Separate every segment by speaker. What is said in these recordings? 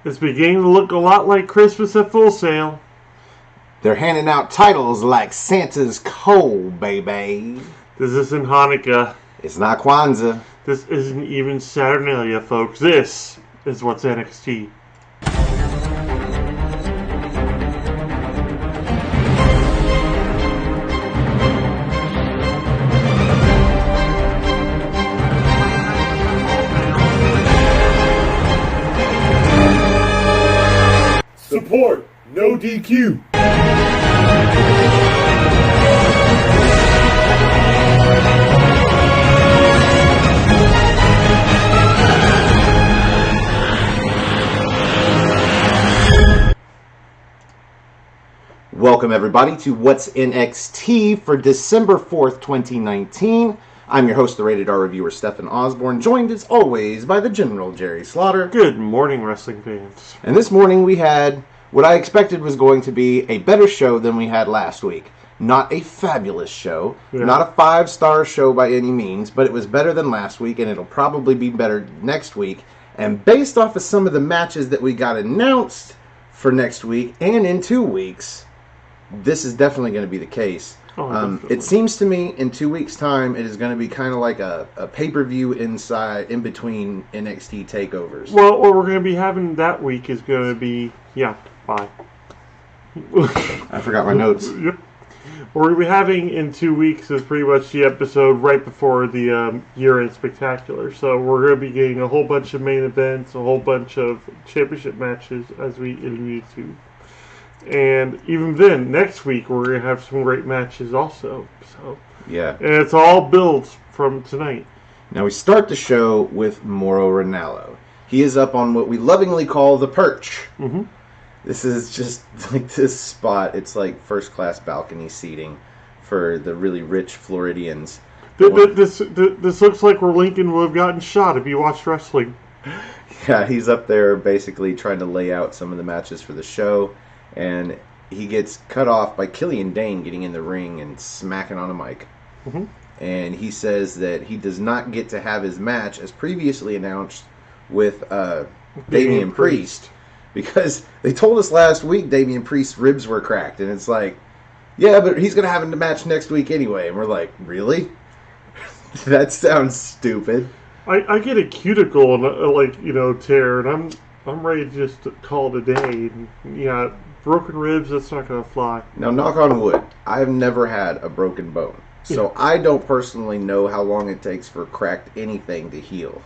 Speaker 1: It's beginning to look a lot like Christmas at Full Sail.
Speaker 2: They're handing out titles like Santa's coal, baby.
Speaker 1: This isn't Hanukkah.
Speaker 2: It's not Kwanzaa.
Speaker 1: This isn't even Saturnalia, folks. This is what's NXT.
Speaker 3: Support, no DQ.
Speaker 2: Welcome everybody to What's NXT for December 4th, 2019. I'm your host, the Rated R reviewer, Stefan Osborne, joined as always by the General Jerry Slaughter.
Speaker 1: Good morning, wrestling fans.
Speaker 2: And this morning we had what I expected was going to be a better show than we had last week. Not a fabulous show, not a 5-star show by any means, but it was better than last week, and it'll probably be better next week. And based off of some of the matches that we got announced for next week and in 2 weeks, this is definitely going to be the case. It seems to me in 2 weeks' time it is going to be kind of like a pay-per-view in between NXT takeovers.
Speaker 1: Well, what we're going to be having that week is going to be... bye.
Speaker 2: I forgot my notes.
Speaker 1: Yep. What we're going to be having in 2 weeks is pretty much the episode right before the year-end spectacular. So we're going to be getting a whole bunch of main events, a whole bunch of championship matches, as we alluded to. And even then, next week, we're going to have some great matches also. So
Speaker 2: yeah.
Speaker 1: And it's all builds from tonight.
Speaker 2: Now we start the show with Mauro Ranallo. He is up on what we lovingly call the perch.
Speaker 1: Mm-hmm.
Speaker 2: This is just like this spot. It's like first-class balcony seating for the really rich Floridians.
Speaker 1: This looks like where Lincoln would have gotten shot if you watched wrestling.
Speaker 2: Yeah, he's up there basically trying to lay out some of the matches for the show. And he gets cut off by Killian Dane getting in the ring and smacking on a mic.
Speaker 1: Mm-hmm.
Speaker 2: And he says that he does not get to have his match, as previously announced, with Damian Priest. Because they told us last week Damian Priest's ribs were cracked. And it's like, yeah, but he's going to have a match next week anyway. And we're like, really? That sounds stupid.
Speaker 1: I get a cuticle and tear, and I'm ready to just call it a day. And, broken ribs, that's not going to fly.
Speaker 2: Now, knock on wood, I've never had a broken bone. So I don't personally know how long it takes for cracked anything to heal.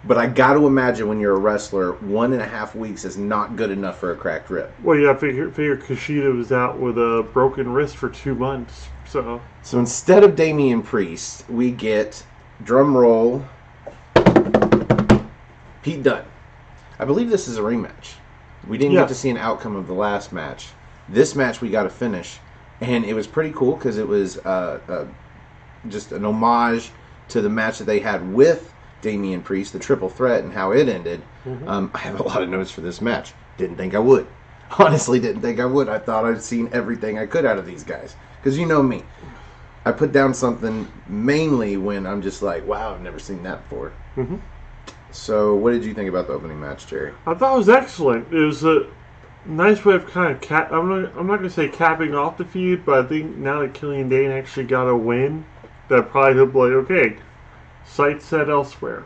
Speaker 2: But I got to imagine when you're a wrestler, 1.5 weeks is not good enough for a cracked rib.
Speaker 1: Well, yeah, figure Kushida was out with a broken wrist for 2 months. So
Speaker 2: instead of Damian Priest, we get, drum roll, Pete Dunne. I believe this is a rematch. We didn't get to see an outcome of the last match. This match we got to finish. And it was pretty cool because it was just an homage to the match that they had with Damian Priest, the Triple Threat, and how it ended. Mm-hmm. I have a lot of notes for this match. Didn't think I would. Honestly, didn't think I would. I thought I'd seen everything I could out of these guys. Because you know me. I put down something mainly when I'm just like, wow, I've never seen that before.
Speaker 1: Mm-hmm.
Speaker 2: So, what did you think about the opening match, Jerry?
Speaker 1: I thought it was excellent. It was a nice way of kind of I'm not going to say capping off the feud, but I think now that Killian Dane actually got a win, that probably he'll be like, okay, sights set elsewhere.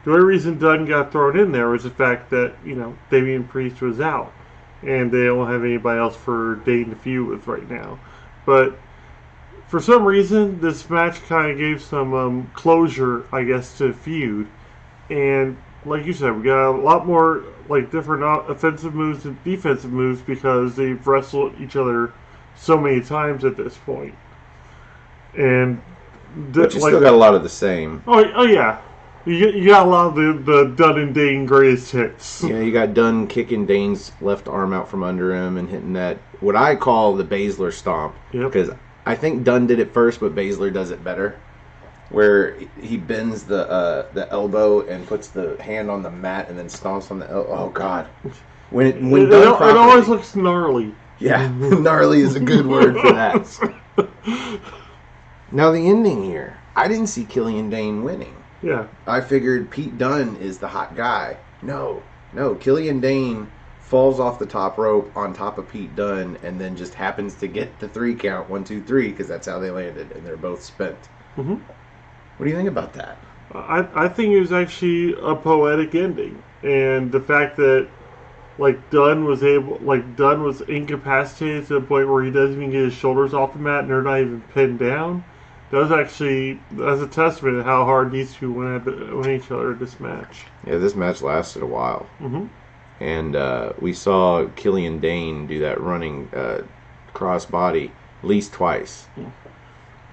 Speaker 1: The only reason Dunn got thrown in there was the fact that, Damian Priest was out, and they don't have anybody else for Dane to feud with right now. But for some reason, this match kind of gave some closure, I guess, to the feud. And like you said, we got a lot more different offensive moves and defensive moves because they've wrestled each other so many times at this point. And
Speaker 2: but you still got a lot of the same.
Speaker 1: Oh yeah, you got a lot of the Dunn and Dane greatest hits.
Speaker 2: Yeah, you got Dunn kicking Dane's left arm out from under him and hitting that what I call the Baszler stomp. Because I think Dunn did it first, but Baszler does it better. Where he bends the elbow and puts the hand on the mat and then stomps on the elbow. Oh, God. When
Speaker 1: it always looks gnarly.
Speaker 2: Yeah, gnarly is a good word for that. Now, the ending here. I didn't see Killian Dane winning.
Speaker 1: Yeah.
Speaker 2: I figured Pete Dunne is the hot guy. No. No, Killian Dane falls off the top rope on top of Pete Dunne and then just happens to get the 3 count, 1, 2, 3, because that's how they landed, and they're both spent.
Speaker 1: Mm-hmm.
Speaker 2: What do you think about that?
Speaker 1: I think it was actually a poetic ending, and the fact that Dunn was incapacitated to the point where he doesn't even get his shoulders off the mat, and they're not even pinned down. That's a testament to how hard these two went at each other this match.
Speaker 2: Yeah, this match lasted a while.
Speaker 1: Mm-hmm.
Speaker 2: And we saw Killian Dane do that running cross body at least twice.
Speaker 1: Mm.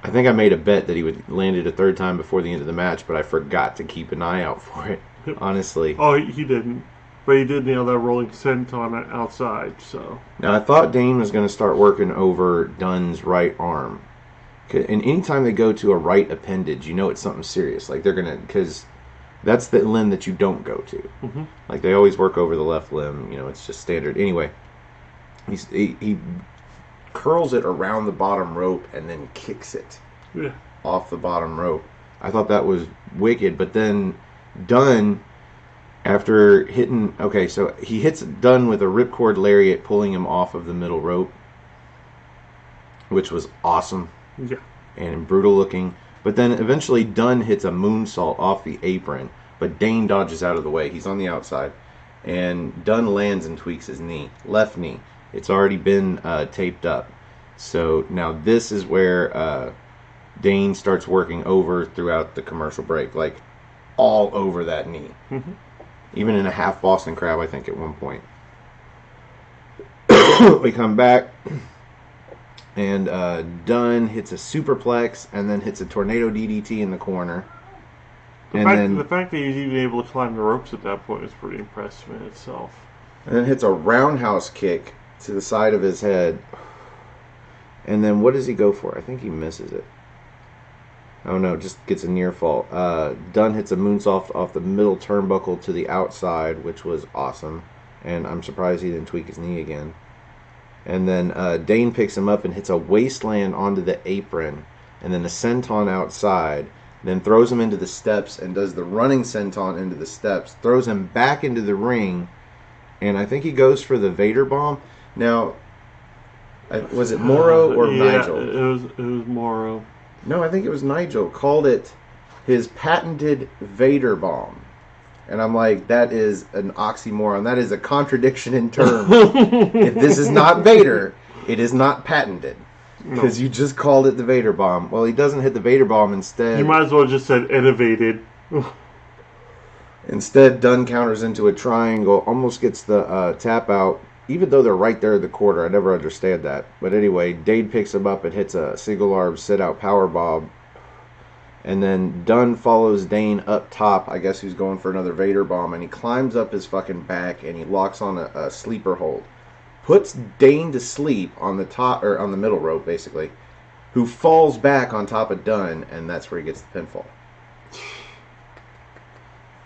Speaker 2: I think I made a bet that he would land it a third time before the end of the match, but I forgot to keep an eye out for it, honestly.
Speaker 1: Oh, he didn't. But he did nail that rolling senton outside, so.
Speaker 2: Now, I thought Dane was going to start working over Dunn's right arm. And anytime they go to a right appendage, you know it's something serious. Like, they're going to, because that's the limb that you don't go to.
Speaker 1: Mm-hmm.
Speaker 2: Like, they always work over the left limb. You know, it's just standard. Anyway, he curls it around the bottom rope and then kicks it off the bottom rope. I thought that was wicked. But then Dunn, after hitting... Okay, so he hits Dunn with a ripcord lariat, pulling him off of the middle rope, which was awesome.
Speaker 1: Yeah.
Speaker 2: And brutal looking. But then eventually Dunn hits a moonsault off the apron, but Dane dodges out of the way. He's on the outside. And Dunn lands and tweaks his knee. Left knee. It's already been taped up. So now this is where Dane starts working over throughout the commercial break. Like, all over that knee.
Speaker 1: Mm-hmm.
Speaker 2: Even in a half Boston Crab, I think, at one point. We come back. And Dunn hits a superplex and then hits a tornado DDT in the corner.
Speaker 1: The fact that he's even able to climb the ropes at that point is pretty impressive in itself.
Speaker 2: And then hits a roundhouse kick to the side of his head. And then what does he go for? I think he misses it. Oh no, just gets a near fall. Dunn hits a moonsault off the middle turnbuckle to the outside, which was awesome. And I'm surprised he didn't tweak his knee again. And then Dane picks him up and hits a wasteland onto the apron, and then a senton outside, then throws him into the steps and does the running senton into the steps, throws him back into the ring, and I think he goes for the Vader bomb. Now, was it Morrow or Nigel?
Speaker 1: It was Morrow.
Speaker 2: No, I think it was Nigel. Called it his patented Vader bomb. And I'm like, that is an oxymoron. That is a contradiction in terms. If this is not Vader, it is not patented. Because you just called it the Vader bomb. Well, he doesn't hit the Vader bomb instead.
Speaker 1: You might as well have just said innovated.
Speaker 2: Instead, Dunn counters into a triangle, almost gets the tap out, even though they're right there at the quarter. I never understand that. But anyway, Dade picks him up and hits a single arm sit-out power bomb. And then Dunn follows Dane up top. I guess he's going for another Vader bomb. And he climbs up his fucking back and he locks on a sleeper hold. Puts Dane to sleep on the top, or on the middle rope, basically. Who falls back on top of Dunn, and that's where he gets the pinfall.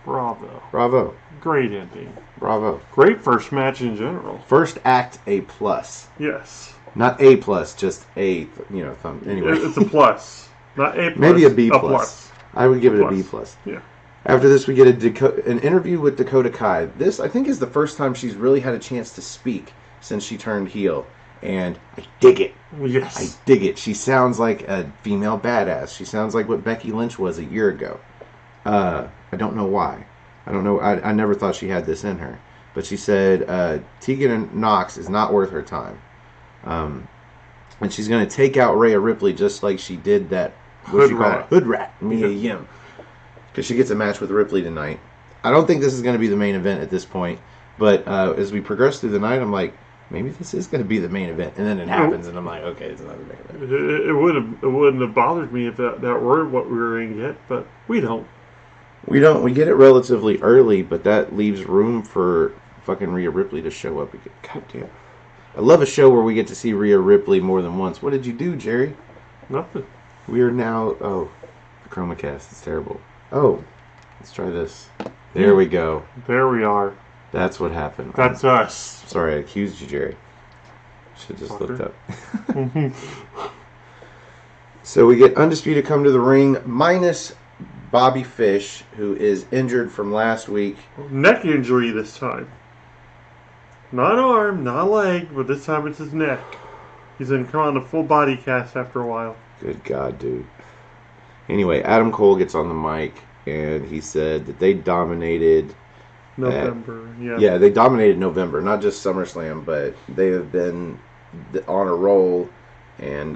Speaker 1: Bravo.
Speaker 2: Bravo.
Speaker 1: Great ending.
Speaker 2: Bravo.
Speaker 1: Great first match in general.
Speaker 2: First act, A+.
Speaker 1: Yes.
Speaker 2: Not A+, just A, thumb. Anyway.
Speaker 1: It's a plus. Not A+.
Speaker 2: Maybe a B+.
Speaker 1: A plus.
Speaker 2: I would give it a B+.
Speaker 1: Yeah.
Speaker 2: After this, we get an interview with Dakota Kai. This, I think, is the first time she's really had a chance to speak since she turned heel. And I dig it.
Speaker 1: Yes.
Speaker 2: I dig it. She sounds like a female badass. She sounds like what Becky Lynch was a year ago. I don't know why. I don't know. I never thought she had this in her. But she said Tegan Knox is not worth her time. And she's going to take out Rhea Ripley just like she did that Hood Rat. Mia Yim. Because she gets a match with Ripley tonight. I don't think this is going to be the main event at this point. But as we progress through the night, I'm like, maybe this is going to be the main event. And then it happens, and I'm like, okay, it's another main event.
Speaker 1: It wouldn't have bothered me if that were what we were going to get, but we don't.
Speaker 2: We don't. We get it relatively early, but that leaves room for fucking Rhea Ripley to show up again. God damn. I love a show where we get to see Rhea Ripley more than once. What did you do, Jerry?
Speaker 1: Nothing.
Speaker 2: We are now... Oh, the ChromaCast. It's terrible. Oh, let's try this. There we go.
Speaker 1: There we are.
Speaker 2: That's what happened.
Speaker 1: That's us.
Speaker 2: Sorry, I accused you, Jerry. Should have just looked up. So we get Undisputed come to the ring, minus Bobby Fish, who is injured from last week.
Speaker 1: Neck injury this time. Not arm, not leg, but this time it's his neck. He's going to come on a full body cast after a while.
Speaker 2: Good God, dude. Anyway, Adam Cole gets on the mic, and he said that they dominated...
Speaker 1: November,
Speaker 2: Yeah, they dominated November, not just SummerSlam, but they have been on a roll, and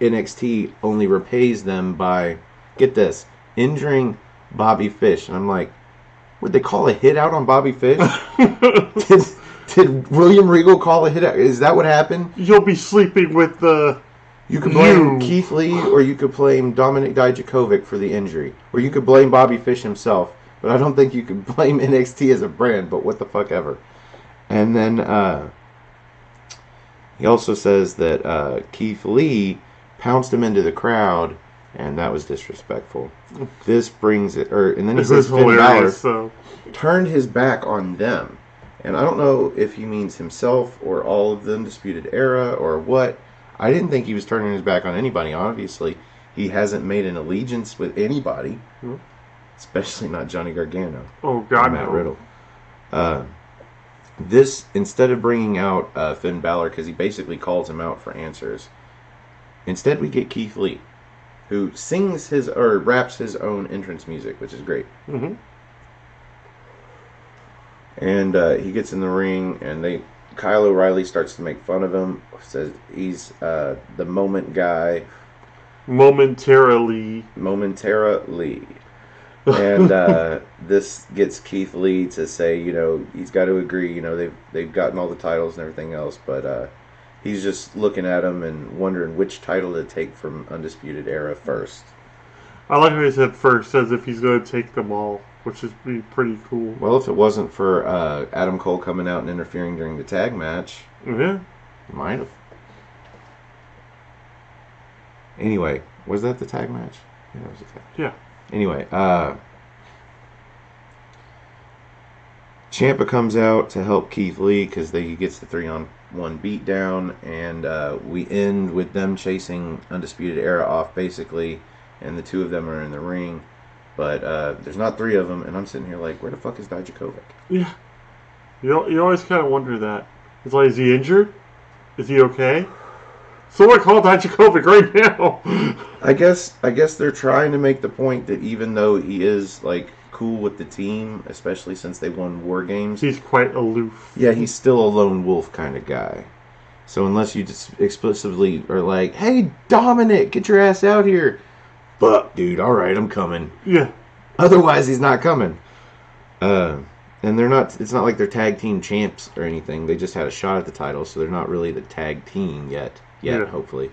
Speaker 2: NXT only repays them by, get this, injuring Bobby Fish. And I'm like, would they call a hit out on Bobby Fish? did William Regal call a hit out? Is that what happened?
Speaker 1: You'll be sleeping with the...
Speaker 2: You could blame Keith Lee, or you could blame Dominik Dijakovic for the injury. Or you could blame Bobby Fish himself. But I don't think you could blame NXT as a brand, but what the fuck ever. And then he also says that Keith Lee pounced him into the crowd, and that was disrespectful. This brings it... and then he says Finn Balor turned his back on them. And I don't know if he means himself or all of the Undisputed Era or what. I didn't think he was turning his back on anybody, obviously. He hasn't made an allegiance with anybody. Mm-hmm. Especially not Johnny Gargano.
Speaker 1: Oh, God,
Speaker 2: Matt Riddle. This, instead of bringing out Finn Balor, because he basically calls him out for answers, instead we get Keith Lee, who sings raps his own entrance music, which is great.
Speaker 1: Mm-hmm.
Speaker 2: And he gets in the ring, and Kyle O'Reilly starts to make fun of him, says he's the moment guy.
Speaker 1: Momentarily.
Speaker 2: And this gets Keith Lee to say, he's got to agree, they've gotten all the titles and everything else, but he's just looking at them and wondering which title to take from Undisputed Era first.
Speaker 1: I like how he said first, as if he's going to take them all, which is pretty cool.
Speaker 2: Well, if it wasn't for Adam Cole coming out and interfering during the tag match,
Speaker 1: yeah,
Speaker 2: he might have. Anyway, was that the tag match? Yeah, it was a tag.
Speaker 1: Yeah.
Speaker 2: Anyway, Ciampa comes out to help Keith Lee because he gets the 3-on-1 beatdown, and we end with them chasing Undisputed Era off, basically, and the two of them are in the ring, but there's not three of them, and I'm sitting here like, where the fuck is Dijakovic?
Speaker 1: Yeah. You always kind of wonder that. It's like, is he injured? Is he okay? Someone call Dijakovic right now.
Speaker 2: I guess they're trying to make the point that even though he is cool with the team, especially since they won War Games,
Speaker 1: he's quite aloof.
Speaker 2: Yeah, he's still a lone wolf kind of guy. So unless you just explicitly are like, "Hey, Dominic, get your ass out here," fuck, dude. All right, I'm coming.
Speaker 1: Yeah.
Speaker 2: Otherwise, he's not coming. And they're not. It's not like they're tag team champs or anything. They just had a shot at the title, so they're not really the tag team yet. Hopefully.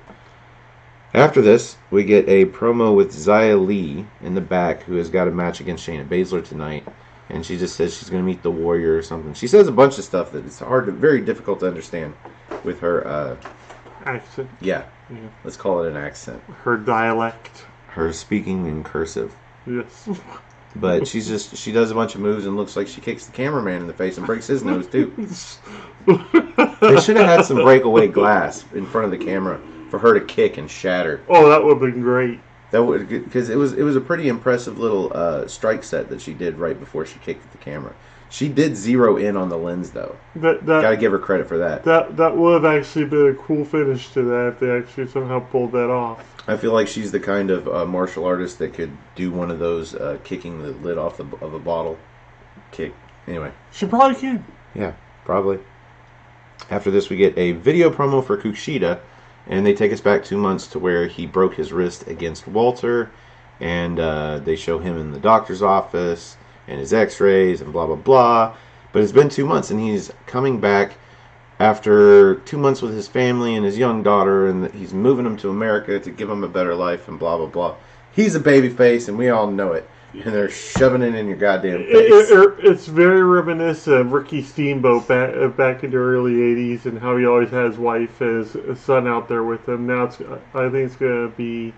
Speaker 2: After this, we get a promo with Xia Li in the back, who has got a match against Shayna Baszler tonight, and she just says she's going to meet the Warrior or something. She says a bunch of stuff that it's very difficult to understand with her
Speaker 1: accent.
Speaker 2: Yeah, let's call it an accent.
Speaker 1: Her dialect.
Speaker 2: Her speaking in cursive.
Speaker 1: Yes.
Speaker 2: But she does a bunch of moves and looks like she kicks the cameraman in the face and breaks his nose too. They should have had some breakaway glass in front of the camera for her to kick and shatter.
Speaker 1: Oh, that would have been great.
Speaker 2: That would, because it was a pretty impressive little strike set that she did right before she kicked at the camera. She did zero in on the lens though. Gotta give her credit for that.
Speaker 1: That would have actually been a cool finish to that if they actually somehow pulled that off.
Speaker 2: I feel like she's the kind of martial artist that could do one of those kicking the lid off of a bottle kick. Anyway.
Speaker 1: She probably can.
Speaker 2: Yeah, probably. After this, we get a video promo for Kushida, and they take us back 2 months to where he broke his wrist against Walter, and they show him in the doctor's office and his x-rays and blah, blah, blah. But it's been 2 months, and he's coming back after 2 months with his family and his young daughter, and he's moving them to America to give them a better life and blah, blah, blah. He's a babyface, and we all know it. And they're shoving it in your goddamn face.
Speaker 1: It's very reminiscent of Ricky Steamboat back in the early 80s and how he always had his wife and his son out there with him. Now I think it's going to be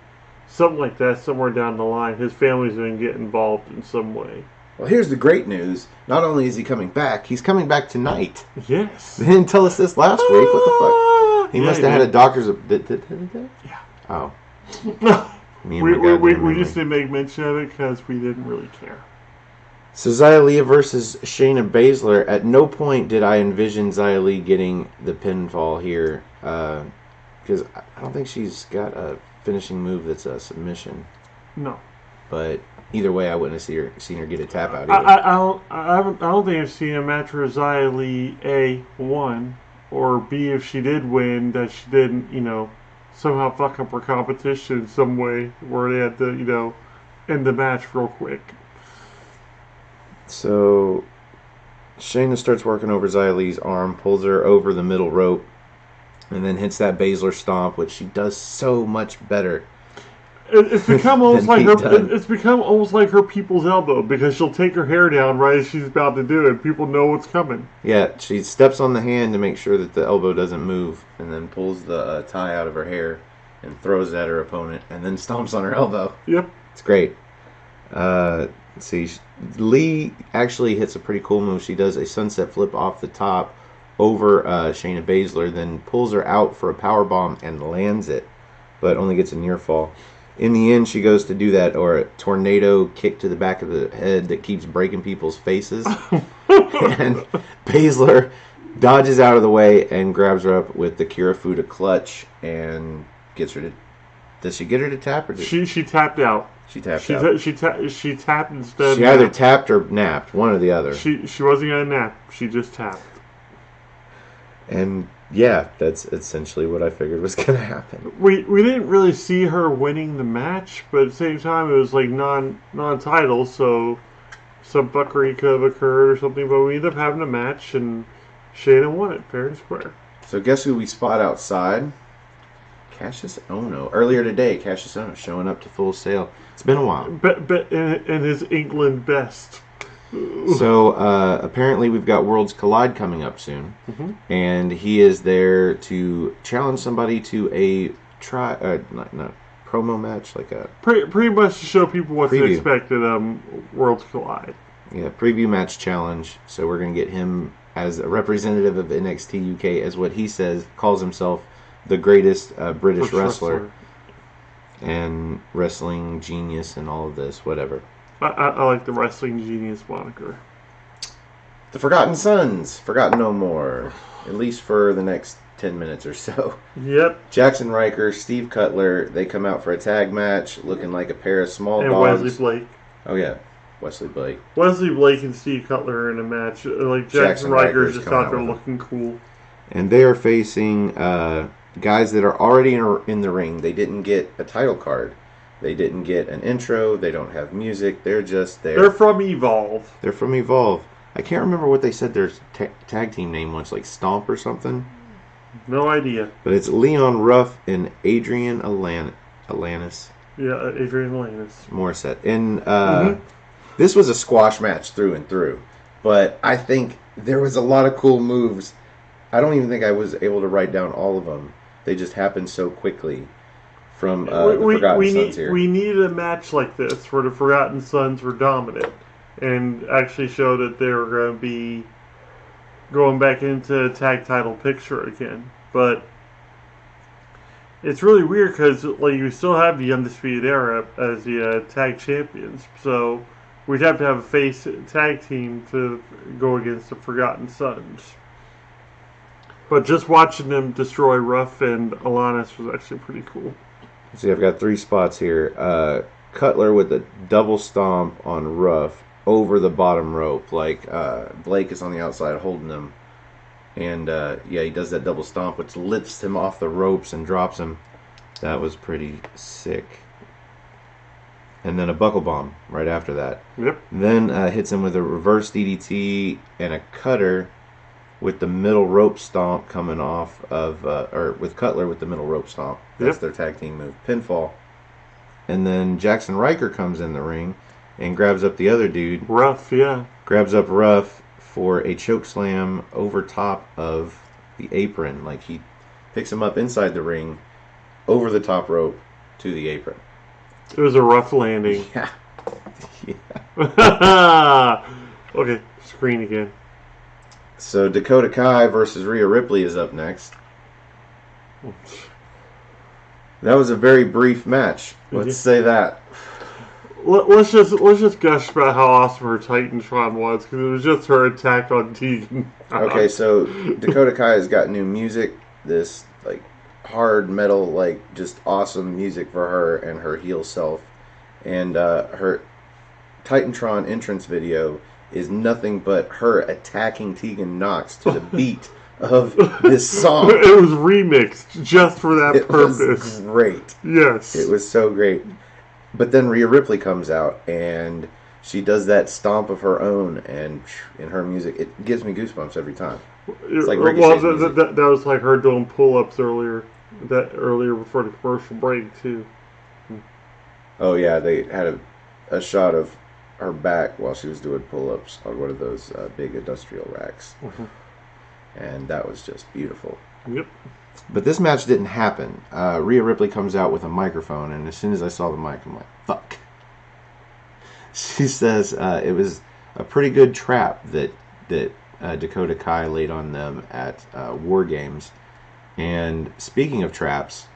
Speaker 1: something like that somewhere down the line. His family's going to get involved in some way.
Speaker 2: Well, here's the great news. Not only is he coming back, he's coming back tonight.
Speaker 1: Yes.
Speaker 2: They didn't tell us this last week. What the fuck? He must have had a doctor's...
Speaker 1: Yeah.
Speaker 2: Oh. Me and my goddamn
Speaker 1: We
Speaker 2: memory.
Speaker 1: just didn't make mention of it because we didn't really care.
Speaker 2: So Xia Li versus Shayna Baszler. At no point did I envision Xia Li getting the pinfall here, because I don't think she's got a finishing move that's a submission.
Speaker 1: No.
Speaker 2: But either way, I wouldn't have seen her get a tap out either.
Speaker 1: I don't think I've seen a match where Xia Li A won, or B, if she did win, that she didn't, somehow fuck up her competition in some way where they had to, end the match real quick.
Speaker 2: So Shayna starts working over Xia Li's arm, pulls her over the middle rope, and then hits that Baszler stomp, which she does so much better.
Speaker 1: It's become almost like her. It's become almost like her people's elbow, because she'll take her hair down right as she's about to do it. People know what's coming.
Speaker 2: Yeah, she steps on the hand to make sure that the elbow doesn't move, and then pulls the tie out of her hair and throws it at her opponent, and then stomps on her elbow.
Speaker 1: Yep,
Speaker 2: it's great. Let's see, Lee actually hits a pretty cool move. She does a sunset flip off the top over Shayna Baszler, then pulls her out for a power bomb and lands it, but only gets a near fall. In the end, she goes to do that, or a tornado kick to the back of the head that keeps breaking people's faces. And Baszler dodges out of the way and grabs her up with the Kirifuda clutch and gets her to... Does she get her to tap? Or
Speaker 1: she tapped out.
Speaker 2: She tapped out.
Speaker 1: She tapped instead.
Speaker 2: She either tapped or napped, one or the other.
Speaker 1: She wasn't going to nap. She just tapped.
Speaker 2: And... yeah, that's essentially what I figured was going to happen.
Speaker 1: We didn't really see her winning the match, but at the same time, it was like non-title, so some fuckery could have occurred or something. But we ended up having a match, and Shayna won it fair and square.
Speaker 2: So guess who we spot outside? Cassius Ohno. Earlier today, Cassius Ohno showing up to Full Sail. It's been a while.
Speaker 1: But in his England best.
Speaker 2: So apparently we've got Worlds Collide coming up soon, and he is there to challenge somebody to a promo match, like a
Speaker 1: pretty much to show people what to
Speaker 2: preview.
Speaker 1: expect at Worlds Collide.
Speaker 2: Yeah, preview match challenge. So we're gonna get him as a representative of NXT UK, as what he calls himself the greatest British wrestler and wrestling genius and all of this, whatever.
Speaker 1: I like the Wrestling Genius moniker.
Speaker 2: The Forgotten Sons, forgotten no more, at least for the next 10 minutes or so.
Speaker 1: Yep.
Speaker 2: Jackson Riker, Steve Cutler, they come out for a tag match, looking like a pair of small
Speaker 1: and
Speaker 2: dogs.
Speaker 1: Wesley Blake.
Speaker 2: Oh yeah, Wesley Blake.
Speaker 1: Wesley Blake and Steve Cutler are in a match. Like Jackson Riker's just out there looking cool.
Speaker 2: And they are facing guys that are already in the ring. They didn't get a title card. They didn't get an intro. They don't have music. They're just there.
Speaker 1: They're from Evolve.
Speaker 2: They're from Evolve. I can't remember what they said their tag team name was, like Stomp or something.
Speaker 1: No idea.
Speaker 2: But it's Leon Ruff and Adrian Alanis.
Speaker 1: Yeah, Adrian Alanis.
Speaker 2: Morissette. And this was a squash match through and through. But I think there was a lot of cool moves. I don't even think I was able to write down all of them. They just happened so quickly. From the Forgotten Sons here.
Speaker 1: We needed a match like this where the Forgotten Sons were dominant and actually showed that they were going to be going back into the tag title picture again. But it's really weird because you still have the Undisputed Era as the tag champions. So we'd have to have a face tag team to go against the Forgotten Sons. But just watching them destroy Ruff and Alanis was actually pretty cool.
Speaker 2: See, I've got 3 spots here. Cutler with a double stomp on Ruff over the bottom rope. Like Blake is on the outside holding him. And he does that double stomp, which lifts him off the ropes and drops him. That was pretty sick. And then a buckle bomb right after that.
Speaker 1: Yep.
Speaker 2: Then hits him with a reverse DDT and a cutter with the middle rope stomp coming off of, or with Cutler with the middle rope stomp. That's their tag team move. Pinfall. And then Jackson Riker comes in the ring and grabs up the other dude.
Speaker 1: Ruff, yeah.
Speaker 2: Grabs up Ruff for a choke slam over top of the apron. Like he picks him up inside the ring, over the top rope to the apron.
Speaker 1: It was a rough landing.
Speaker 2: Yeah.
Speaker 1: Okay, screen again.
Speaker 2: So Dakota Kai versus Rhea Ripley is up next. That was a very brief match. Let's say that.
Speaker 1: Let's just gush about how awesome her Titantron was, because it was just her attack on Tegan.
Speaker 2: Okay, so Dakota Kai has got new music. This like hard metal, like just awesome music for her and her heel self, and her Titantron entrance video is nothing but her attacking Tegan Nox to the beat of this song.
Speaker 1: It was remixed just for that purpose.
Speaker 2: It was great.
Speaker 1: Yes.
Speaker 2: It was so great. But then Rhea Ripley comes out and she does that stomp of her own, and in her music, it gives me goosebumps every time. It's like
Speaker 1: that was like her doing pull-ups earlier before the commercial break too.
Speaker 2: Oh yeah, they had a shot of her back while she was doing pull-ups on one of those big industrial racks. And that was just beautiful.
Speaker 1: Yep.
Speaker 2: But this match didn't happen. Rhea Ripley comes out with a microphone, and as soon as I saw the mic, I'm like, fuck. She says it was a pretty good trap that Dakota Kai laid on them at War Games. And speaking of traps,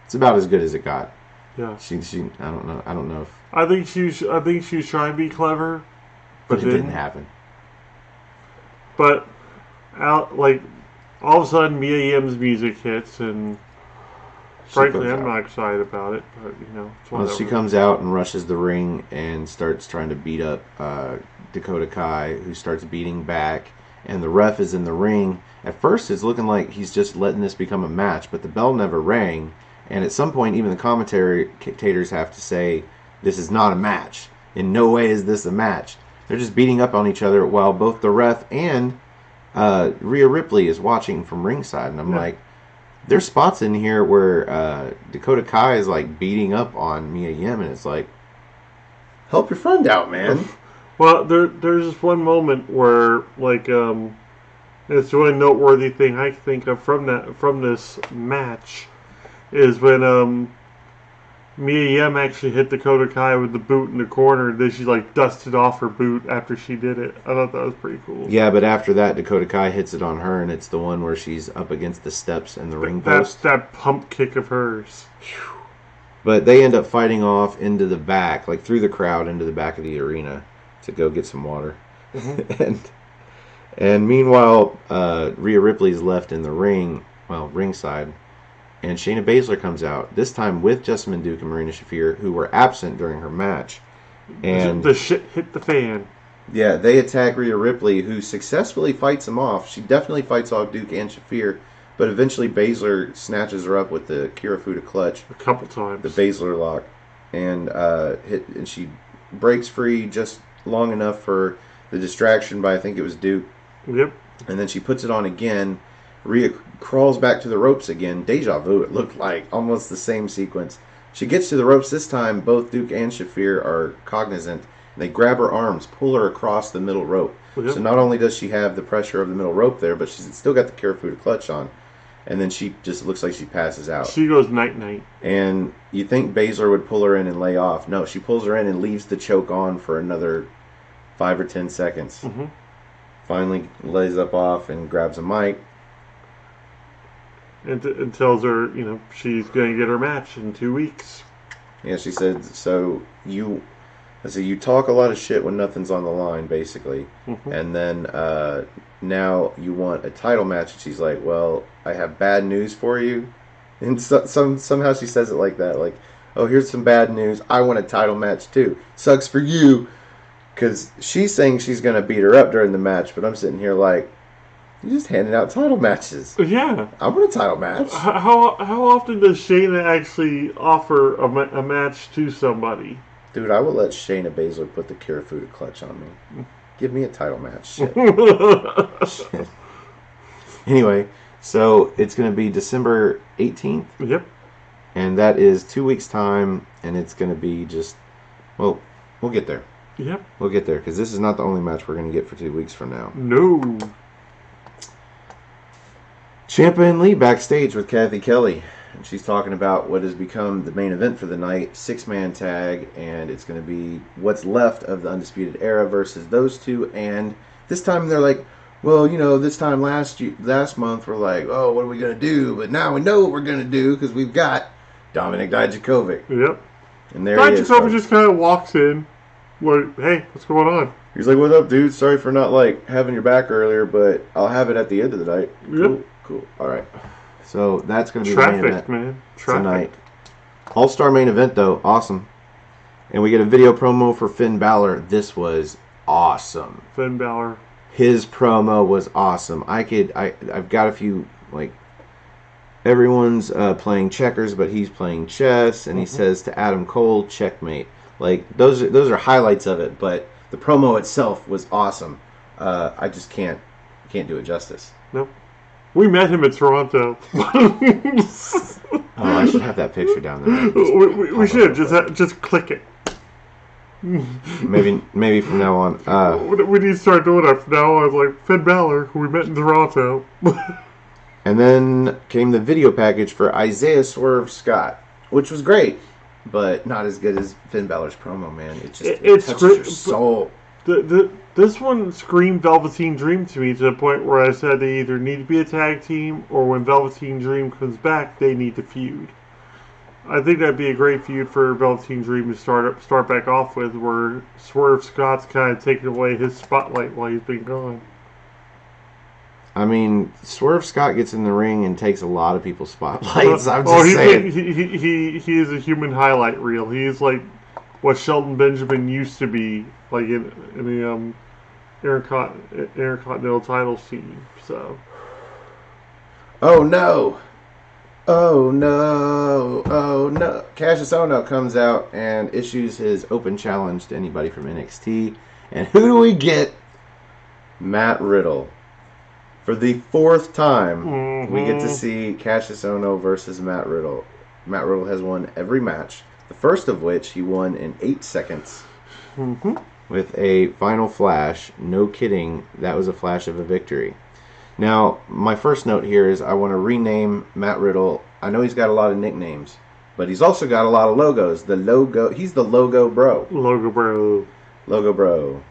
Speaker 2: it's about as good as it got.
Speaker 1: Yeah.
Speaker 2: She I don't know if
Speaker 1: I think she was trying to be clever,
Speaker 2: but it didn't happen.
Speaker 1: But all of a sudden, Mia Yim's music hits, and frankly, I'm not excited about it. But it's
Speaker 2: well, she comes out and rushes the ring and starts trying to beat up Dakota Kai, who starts beating back, and the ref is in the ring. At first, it's looking like he's just letting this become a match, but the bell never rang. And at some point, even the commentators have to say, this is not a match. In no way is this a match. They're just beating up on each other while both the ref and Rhea Ripley is watching from ringside. And I'm like, there's spots in here where Dakota Kai is like beating up on Mia Yim, and it's like, help your friend out, man.
Speaker 1: Well, there's this one moment where it's a really noteworthy thing I think of from this match is when Mia Yim actually hit Dakota Kai with the boot in the corner, and then she dusted off her boot after she did it. I thought that was pretty cool.
Speaker 2: Yeah, but after that, Dakota Kai hits it on her, and it's the one where she's up against the steps and the ring post.
Speaker 1: That pump kick of hers.
Speaker 2: But they end up fighting off into the back, through the crowd into the back of the arena to go get some water.
Speaker 1: Mm-hmm.
Speaker 2: and meanwhile, Rhea Ripley's left in the ring, ringside. And Shayna Baszler comes out, this time with Jessamine Duke and Marina Shafir, who were absent during her match. And
Speaker 1: the shit hit the fan.
Speaker 2: Yeah, they attack Rhea Ripley, who successfully fights them off. She definitely fights off Duke and Shafir, but eventually Baszler snatches her up with the Kirifuda clutch.
Speaker 1: A couple times.
Speaker 2: The Baszler lock. And she breaks free just long enough for the distraction by, I think it was Duke.
Speaker 1: Yep.
Speaker 2: And then she puts it on again. Rhea crawls back to the ropes again. Deja vu, it looked like. Almost the same sequence. She gets to the ropes this time. Both Duke and Shafir are cognizant. They grab her arms, pull her across the middle rope.
Speaker 1: Yep.
Speaker 2: So not only does she have the pressure of the middle rope there, but she's still got the Kirifuda clutch on. And then she just looks like she passes out.
Speaker 1: She goes night-night.
Speaker 2: And you think Baszler would pull her in and lay off. No, she pulls her in and leaves the choke on for another 5 or 10 seconds.
Speaker 1: Mm-hmm.
Speaker 2: Finally lays up off and grabs a mic.
Speaker 1: And tells her, she's going to get her match in 2 weeks.
Speaker 2: Yeah, she said, you talk a lot of shit when nothing's on the line, basically.
Speaker 1: Mm-hmm.
Speaker 2: And then now you want a title match. And she's like, well, I have bad news for you. And somehow she says it like that. Like, oh, here's some bad news. I want a title match, too. Sucks for you. Because she's saying she's going to beat her up during the match. But I'm sitting here like, you just handed out title matches.
Speaker 1: Yeah.
Speaker 2: I want a title match.
Speaker 1: How often does Shayna actually offer a match to somebody?
Speaker 2: Dude, I will let Shayna Baszler put the Kirifuda clutch on me. Give me a title match. Shit. Shit. Anyway, so it's going to be December 18th.
Speaker 1: Yep.
Speaker 2: And that is 2 weeks' time. And it's going to be we'll get there.
Speaker 1: Yep.
Speaker 2: We'll get there. Because this is not the only match we're going to get for 2 weeks from now.
Speaker 1: No.
Speaker 2: Ciampa and Lee backstage with Kathy Kelly. And she's talking about what has become the main event for the night, 6-man tag, and it's going to be what's left of the Undisputed Era versus those two. And this time they're like, well, this time last month we're like, oh, what are we going to do? But now we know what we're going to do because we've got Dominic Dijakovic.
Speaker 1: Yep.
Speaker 2: And there he is.
Speaker 1: Dijakovic just kind of walks in. Like, hey, what's going on?
Speaker 2: He's like, "What up, dude? Sorry for not having your back earlier, but I'll have it at the end of the night."
Speaker 1: Yep.
Speaker 2: Cool. All right. So that's going to be
Speaker 1: Traffic,
Speaker 2: the main event,
Speaker 1: man. Traffic.
Speaker 2: tonight. All-star main event though, awesome. And we get a video promo for Finn Balor. This was awesome.
Speaker 1: Finn Balor.
Speaker 2: His promo was awesome. I've got a few everyone's playing checkers, but he's playing chess, and he says to Adam Cole, "Checkmate." Those are highlights of it, but the promo itself was awesome. I just can't do it justice.
Speaker 1: Nope. We met him in Toronto.
Speaker 2: Oh, I should have that picture down there.
Speaker 1: We should just click it.
Speaker 2: Maybe from now on.
Speaker 1: We need to start doing that from now on. Like Finn Balor, who we met in Toronto.
Speaker 2: And then came the video package for Isaiah Swerve Scott, which was great, but not as good as Finn Balor's promo, man. It touches your soul.
Speaker 1: This one screamed Velveteen Dream to me to the point where I said they either need to be a tag team or when Velveteen Dream comes back, they need to feud. I think that'd be a great feud for Velveteen Dream to start back off with, where Swerve Scott's kind of taking away his spotlight while he's been gone.
Speaker 2: I mean, Swerve Scott gets in the ring and takes a lot of people's spotlights. I'm just saying.
Speaker 1: He is a human highlight reel. He is like what Shelton Benjamin used to be, like in the Intercontinental title scene. So. Oh no! Cassius Ohno comes out and issues his open challenge to anybody from NXT. And who do we get? Matt Riddle. For the fourth time, we get to see Cassius Ohno versus Matt Riddle. Matt Riddle has won every match, the first of which he won in 8 seconds with a final flash. No kidding, that was a flash of a victory. Now, my first note here is I want to rename Matt Riddle. I know he's got a lot of nicknames, but he's also got a lot of logos. He's the Logo Bro. Logo Bro.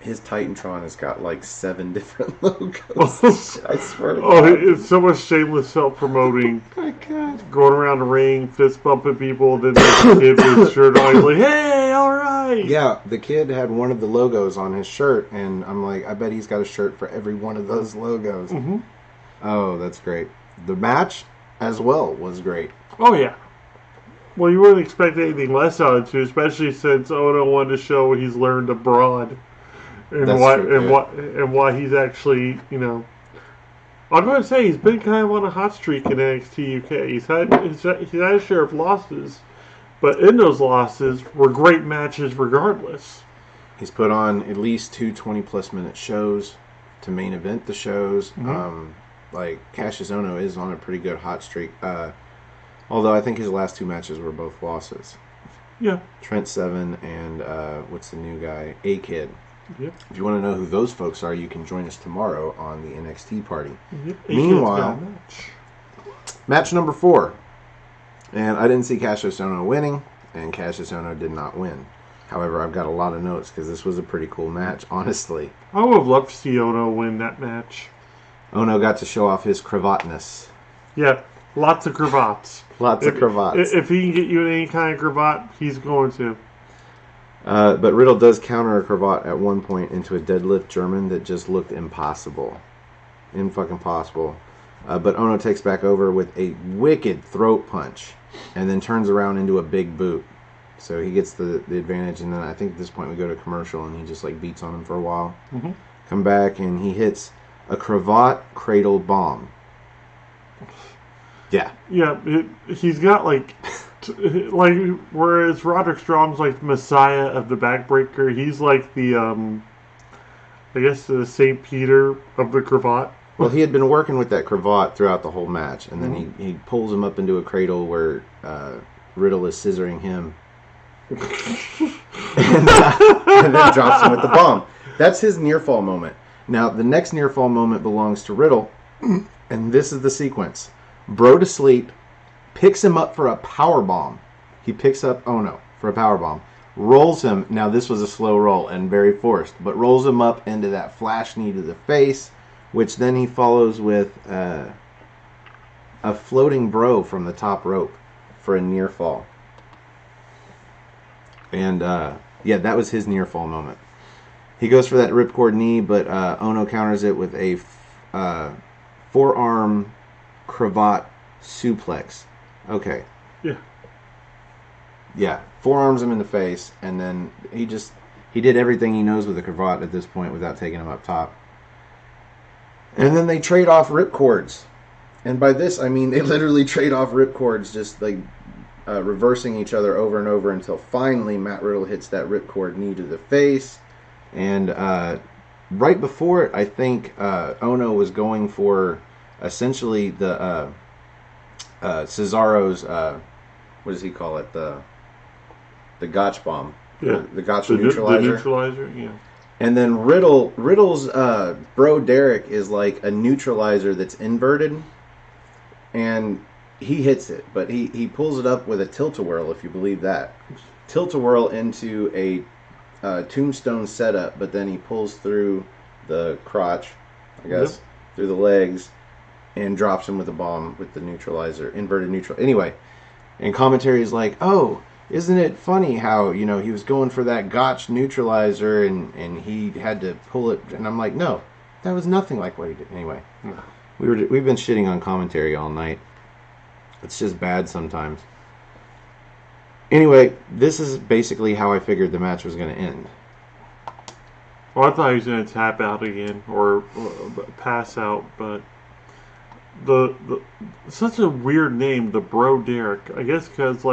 Speaker 2: His Titantron has got like 7 different logos. I swear to God.
Speaker 1: Oh, it's so much shameless self-promoting.
Speaker 2: Oh my God.
Speaker 1: Going around the ring, fist bumping people, then the kid with his shirt on. He's like, hey, alright.
Speaker 2: Yeah, the kid had one of the logos on his shirt, and I'm like, I bet he's got a shirt for every one of those logos.
Speaker 1: Mm-hmm.
Speaker 2: Oh, that's great. The match as well was great.
Speaker 1: Oh, yeah. Well, you wouldn't expect anything less out of it, too, especially since Ono wanted to show what he's learned abroad. And why he's actually, I'm going to say he's been kind of on a hot streak in NXT UK. He's had a share of losses, but in those losses were great matches regardless.
Speaker 2: He's put on at least 2 20-plus minute shows to main event the shows. Like Cassius Ohno is on a pretty good hot streak. Although I think his last 2 matches were both losses.
Speaker 1: Yeah.
Speaker 2: Trent Seven and what's the new guy? A-Kid.
Speaker 1: Yep.
Speaker 2: If you want to know who those folks are, you can join us tomorrow on the NXT party.
Speaker 1: Yep.
Speaker 2: Meanwhile, match number 4. And I didn't see Cassius Ohno winning, and Cassius Ohno did not win. However, I've got a lot of notes because this was a pretty cool match, honestly.
Speaker 1: I would have loved to see Ono win that match.
Speaker 2: Ono got to show off his cravatness.
Speaker 1: Yeah, lots of cravats.
Speaker 2: Of cravats.
Speaker 1: If he can get you in any kind of cravat, he's going to.
Speaker 2: But Riddle does counter a cravat at one point into a deadlift German that just looked impossible. Impossible. But Ono takes back over with a wicked throat punch and then turns around into a big boot. So he gets the advantage, and then I think at this point we go to commercial and he just beats on him for a while.
Speaker 1: Mm-hmm.
Speaker 2: Come back and he hits a cravat cradle bomb. Yeah. Yeah,
Speaker 1: he's got whereas Roderick Strong's like the messiah of the backbreaker, he's like the, I guess the St. Peter of the cravat.
Speaker 2: Well, he had been working with that cravat throughout the whole match, and then he pulls him up into a cradle where Riddle is scissoring him. and then drops him with the bomb. That's his near fall moment. Now, the next near fall moment belongs to Riddle, and this is the sequence. Bro to sleep, picks him up for a power bomb. He picks up Ono for a power bomb, rolls him. Now, this was a slow roll and very forced, but rolls him up into that flash knee to the face, which then he follows with a floating bro from the top rope. for a near fall. And, that was his near fall moment. He goes for that ripcord knee, but Ono counters it with a forearm cravat suplex. Okay.
Speaker 1: Yeah.
Speaker 2: Yeah. Forearms him in the face, and then he did everything he knows with the cravat at this point without taking him up top. And then they trade off ripcords. And by this, I mean they literally trade off ripcords, just like reversing each other over and over until finally Matt Riddle hits that ripcord knee to the face. And right before it, I think Ono was going for essentially the Cesaro's, what does he call it? The Gotch bomb.
Speaker 1: Yeah.
Speaker 2: The Gotch neutralizer.
Speaker 1: The neutralizer, yeah.
Speaker 2: And then Riddle's bro Derek is like a neutralizer that's inverted. And he hits it, but he pulls it up with a tilt-a-whirl, if you believe that. Tilt-a-whirl into a tombstone setup, but then he pulls through the crotch, I guess, through the legs, and drops him with a bomb with the neutralizer, inverted neutral. Anyway, and commentary is like, oh, isn't it funny how, he was going for that Gotch neutralizer and he had to pull it, and I'm like, no, that was nothing like what he did. Anyway, we've been shitting on commentary all night. It's just bad sometimes. Anyway, this is basically how I figured the match was going to end.
Speaker 1: Well, I thought he was going to tap out again or pass out, but the such a weird name, the Bro Derek. I guess because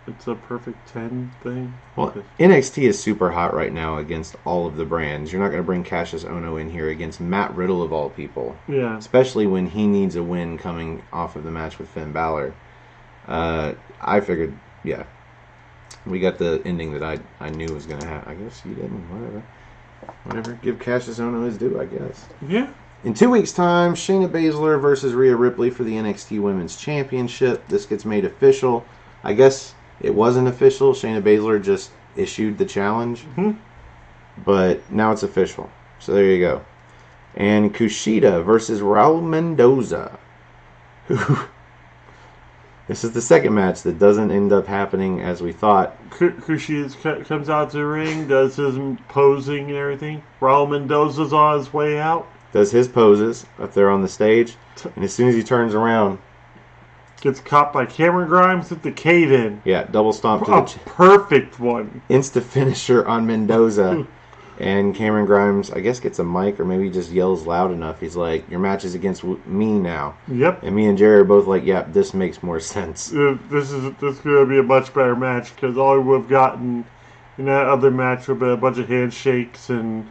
Speaker 1: it's a perfect 10 thing.
Speaker 2: Well, NXT is super hot right now against all of the brands. You're not going to bring Cassius Ono in here against Matt Riddle of all people.
Speaker 1: Yeah.
Speaker 2: Especially when he needs a win coming off of the match with Finn Balor. I figured, yeah. We got the ending that I knew was going to happen. I guess you didn't. Whatever. Give Cassius Ono his due, I guess.
Speaker 1: Yeah.
Speaker 2: In 2 weeks' time, Shayna Baszler versus Rhea Ripley for the NXT Women's Championship. This gets made official. I guess it wasn't official. Shayna Baszler just issued the challenge.
Speaker 1: Mm-hmm.
Speaker 2: But now it's official. So there you go. And Kushida versus Raul Mendoza. This is the second match that doesn't end up happening as we thought.
Speaker 1: Kushida comes out to the ring, does his posing and everything. Raul Mendoza's on his way out.
Speaker 2: Does his poses up there on the stage. And as soon as he turns around,
Speaker 1: gets caught by Cameron Grimes with the cave-in.
Speaker 2: Yeah, double stomp to
Speaker 1: the perfect one.
Speaker 2: Insta finisher on Mendoza. And Cameron Grimes, I guess, gets a mic or maybe just yells loud enough. He's like, your match is against me now.
Speaker 1: Yep.
Speaker 2: And me and Jerry are both like, yeah, this makes more sense.
Speaker 1: This is going to be a much better match because all we would have gotten in that other match would have been a bunch of handshakes and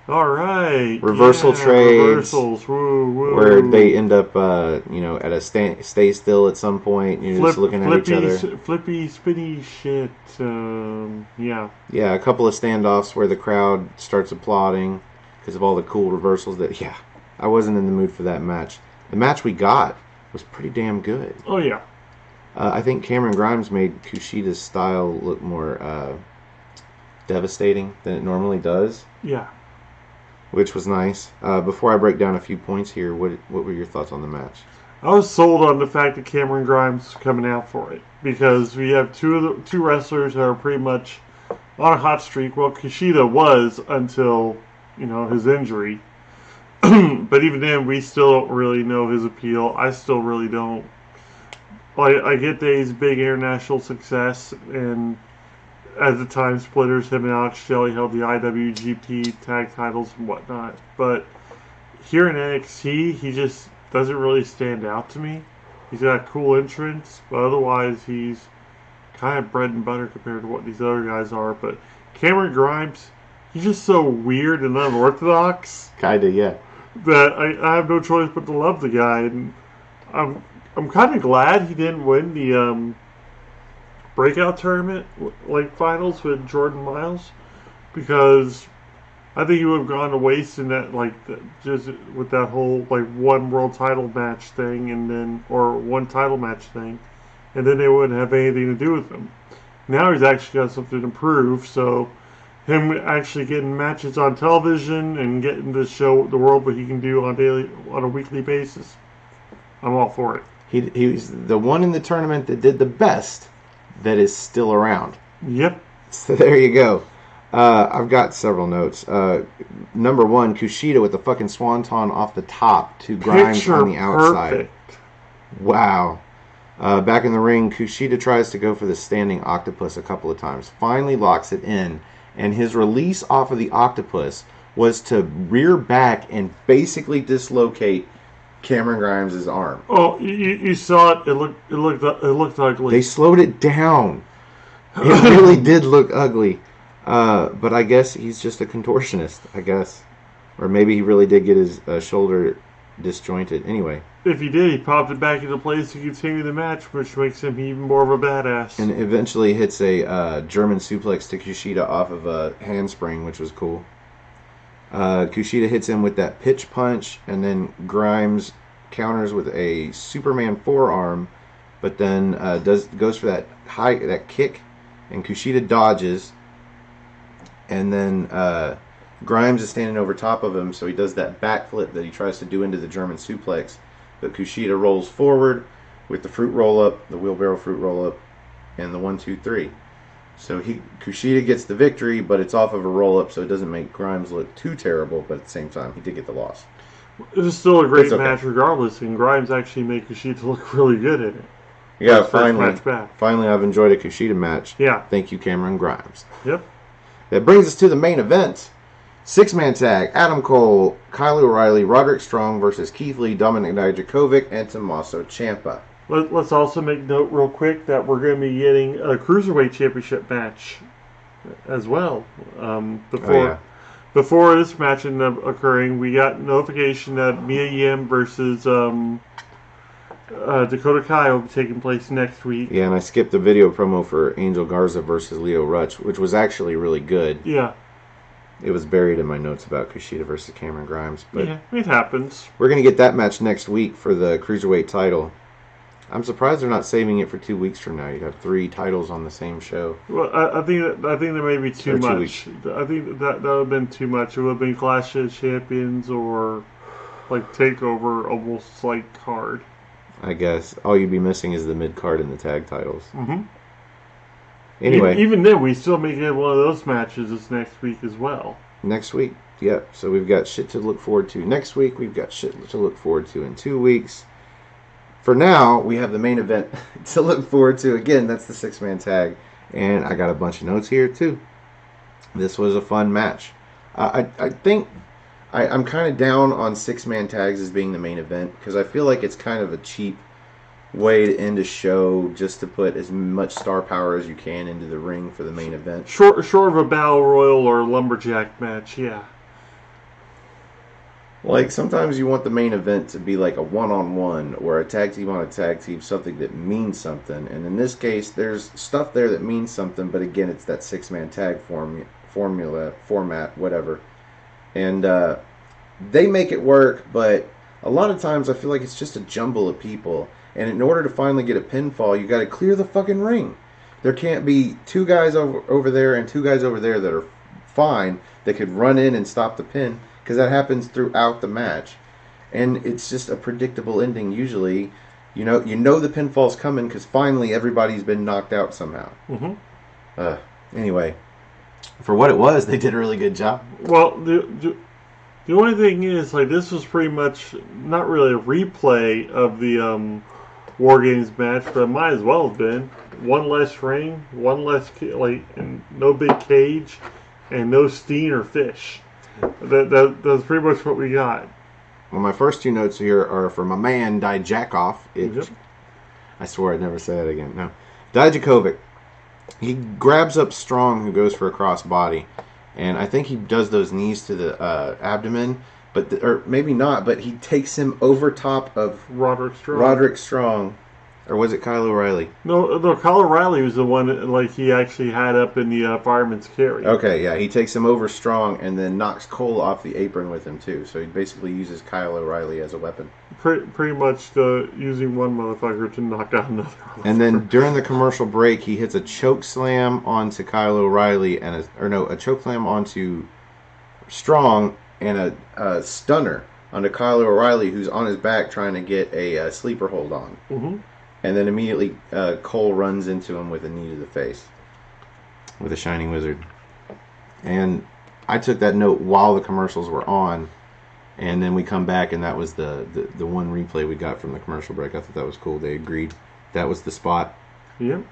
Speaker 1: all right.
Speaker 2: Reversal trades.
Speaker 1: Reversals. Woo, woo.
Speaker 2: Where they end up, at a stay still at some point. You're just looking at each other.
Speaker 1: Flippy, spinny shit. Yeah.
Speaker 2: Yeah, a couple of standoffs where the crowd starts applauding because of all the cool reversals. I wasn't in the mood for that match. The match we got was pretty damn good.
Speaker 1: Oh, yeah.
Speaker 2: I think Cameron Grimes made Kushida's style look more devastating than it normally does.
Speaker 1: Yeah.
Speaker 2: Which was nice. Before I break down a few points here, what were your thoughts on the match?
Speaker 1: I was sold on the fact that Cameron Grimes was coming out for it because we have two wrestlers that are pretty much on a hot streak. Well, Kushida was until his injury, but even then, we still don't really know his appeal. I still really don't. I get that he's big international success and. At the time, Splitters, him and Alex Shelley held the IWGP tag titles and whatnot. But here in NXT, he just doesn't really stand out to me. He's got a cool entrance, but otherwise he's kind of bread and butter compared to what these other guys are. But Cameron Grimes, he's just so weird and unorthodox.
Speaker 2: Kinda, yeah.
Speaker 1: That I have no choice but to love the guy. And I'm kind of glad he didn't win the breakout tournament finals with Jordan Miles because I think he would have gone to waste in that just with that whole one world title match thing or one title match thing, and then they wouldn't have anything to do with him. Now he's actually got something to prove, so him actually getting matches on television and getting to show the world what he can do on a weekly basis, I'm all for it.
Speaker 2: He was the one in the tournament that did the best that is still around.
Speaker 1: Yep.
Speaker 2: So there you go. I've got several notes. Number one, Kushida with the fucking swanton off the top to Grimes
Speaker 1: Picture
Speaker 2: on the outside.
Speaker 1: perfect.
Speaker 2: Wow. Back in the ring, Kushida tries to go for the standing octopus a couple of times. Finally locks it in. And his release off of the octopus was to rear back and basically dislocate Cameron Grimes' arm.
Speaker 1: Oh, you saw it. It looked ugly.
Speaker 2: They slowed it down. It really did look ugly. But I guess he's just a contortionist, I guess. Or maybe he really did get his shoulder disjointed. Anyway.
Speaker 1: If he did, he popped it back into place to continue the match, which makes him even more of a badass.
Speaker 2: And eventually hits a German suplex to Kushida off of a handspring, which was cool. Kushida hits him with that pitch punch, and then Grimes counters with a Superman forearm, but then goes for that kick, and Kushida dodges, and then Grimes is standing over top of him, so he does that backflip that he tries to do into the German suplex, but Kushida rolls forward with the fruit roll up, the wheelbarrow fruit roll up, and the 1-2-3. So Kushida gets the victory, but it's off of a roll-up, so it doesn't make Grimes look too terrible, but at the same time, he did get the loss.
Speaker 1: It was still a great match regardless, and Grimes actually made Kushida look really good in it.
Speaker 2: Yeah, finally I've enjoyed a Kushida match.
Speaker 1: Yeah.
Speaker 2: Thank you, Cameron Grimes.
Speaker 1: Yep.
Speaker 2: That brings us to the main event. 6-man tag, Adam Cole, Kyle O'Reilly, Roderick Strong versus Keith Lee, Dominik Dijakovic, and Tommaso Ciampa.
Speaker 1: Let's also make note real quick that we're going to be getting a Cruiserweight Championship match as well. Before this match ended up occurring, we got notification that Mia Yim versus Dakota Kai will be taking place next week.
Speaker 2: Yeah, and I skipped the video promo for Angel Garza versus Leo Rush, which was actually really good.
Speaker 1: Yeah.
Speaker 2: It was buried in my notes about Kushida versus Cameron Grimes. But
Speaker 1: yeah, it happens.
Speaker 2: We're going to get that match next week for the Cruiserweight title. I'm surprised they're not saving it for 2 weeks from now. You'd have 3 titles on the same show.
Speaker 1: Well, I think there may be too much. I think that would have been too much. It would have been Clash of Champions or like Takeover, almost like card.
Speaker 2: I guess all you'd be missing is the mid card and the tag titles.
Speaker 1: Mm-hmm.
Speaker 2: Anyway,
Speaker 1: even then, we still may get one of those matches this next week as well.
Speaker 2: Next week, yep. So we've got shit to look forward to next week. We've got shit to look forward to in 2 weeks. For now, we have the main event to look forward to. Again, that's the 6-man tag. And I got a bunch of notes here, too. This was a fun match. I think I'm kind of down on 6-man tags as being the main event because I feel like it's kind of a cheap way to end a show just to put as much star power as you can into the ring for the main event.
Speaker 1: Short of a battle royal or a lumberjack match, yeah.
Speaker 2: Like, sometimes you want the main event to be like a one-on-one or a tag team on a tag team, something that means something. And in this case, there's stuff there that means something, but again, it's that 6-man tag format, whatever. And they make it work, but a lot of times I feel like it's just a jumble of people. And in order to finally get a pinfall, you got to clear the fucking ring. There can't be 2 guys over there and 2 guys over there that are fine that could run in and stop the pin. Because that happens throughout the match. And it's just a predictable ending usually. You know the pinfall's coming because finally everybody's been knocked out somehow.
Speaker 1: Mm-hmm.
Speaker 2: Anyway, for what it was, they did a really good job.
Speaker 1: Well, the only thing is, like, this was pretty much not really a replay of the War Games match, but it might as well have been. One less ring, one less, and no big cage, and no Steen or Fish. That's pretty much what we got.
Speaker 2: Well, my first 2 notes here are for my man, Dijakoff.
Speaker 1: Yep.
Speaker 2: I swore I'd never say that again. No. Dijakovic. He grabs up Strong, who goes for a crossbody. And I think he does those knees to the abdomen. Or maybe not, but he takes him over top of Roderick Strong. Or was it Kyle O'Reilly?
Speaker 1: No, Kyle O'Reilly was the one that, he actually had up in the fireman's carry.
Speaker 2: Okay, yeah, he takes him over Strong and then knocks Cole off the apron with him too. So he basically uses Kyle O'Reilly as a weapon.
Speaker 1: Pretty much using one motherfucker to knock out another.
Speaker 2: And then during the commercial break, he hits a choke slam onto Kyle O'Reilly a choke slam onto Strong and a stunner onto Kyle O'Reilly, who's on his back trying to get a sleeper hold on.
Speaker 1: Mm-hmm.
Speaker 2: And then immediately Cole runs into him with a knee to the face with a Shining Wizard. And I took that note while the commercials were on, and then we come back, and that was the one replay we got from the commercial break. I thought that was cool. They agreed that was the spot.
Speaker 1: Yep.